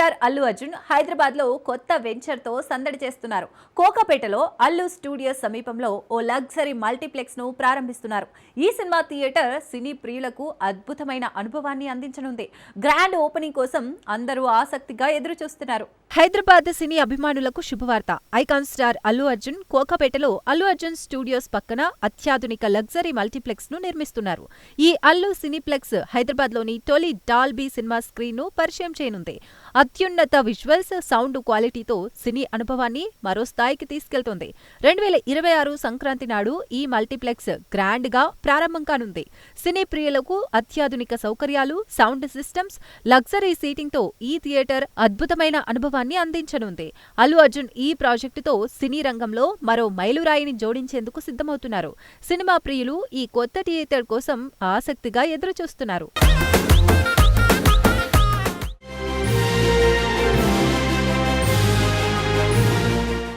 Star Allu Arjun Hyderabad లో కొత్త venture తో సందడి చేస్తున్నారు. కోకాపేటలో అల్లు స్టూడియోస్ సమీపంలో ఓ లగ్జరీ మల్టీప్లెక్స్ ను ప్రారంభిస్తున్నారు. ఈ సినిమా థియేటర్ సినీ ప్రియులకు అద్భుతమైన అనుభవాన్ని అందించనుంది. గ్రాండ్ ఓపెనింగ్ కోసం అందరూ ఆసక్తిగా ఎదురు చూస్తున్నారు. హైదరాబాద్ సినీ అభిమానులకు శుభవార్త. ఐకాన్ స్టార్ అల్లు అర్జున్ కోకాపేటలో అల్లు అర్జున్ స్టూడియోస్ పక్కన అత్యాధునిక లగ్జరీ మల్టీప్లెక్స్ ను నిర్మిస్తున్నారు. ఈ అల్లు సినీప్లెక్స్ హైదరాబాద్ లోని తొలి డాల్బీ సినిమా స్క్రీన్ ను పరిచయం చేయనుంది. అత్యున్నత విజువల్స్, సౌండ్ క్వాలిటీతో సినీ అనుభవాన్ని మరో స్థాయికి తీసుకెళ్తోంది. 2026 సంక్రాంతి నాడు ఈ మల్టీప్లెక్స్ గ్రాండ్ గా ప్రారంభం కానుంది. సినీ ప్రియులకు అత్యాధునిక సౌకర్యాలు, సౌండ్ సిస్టమ్స్, లగ్జరీ సీటింగ్ తో ఈ థియేటర్ అద్భుతమైన అనుభవాన్ని అందించనుంది. అల్లు అర్జున్ ఈ ప్రాజెక్టుతో సినీ రంగంలో మరో మైలురాయిని జోడించేందుకు సిద్ధమవుతున్నారు. సినిమా ప్రియులు ఈ కొత్త థియేటర్ కోసం ఆసక్తిగా ఎదురుచూస్తున్నారు.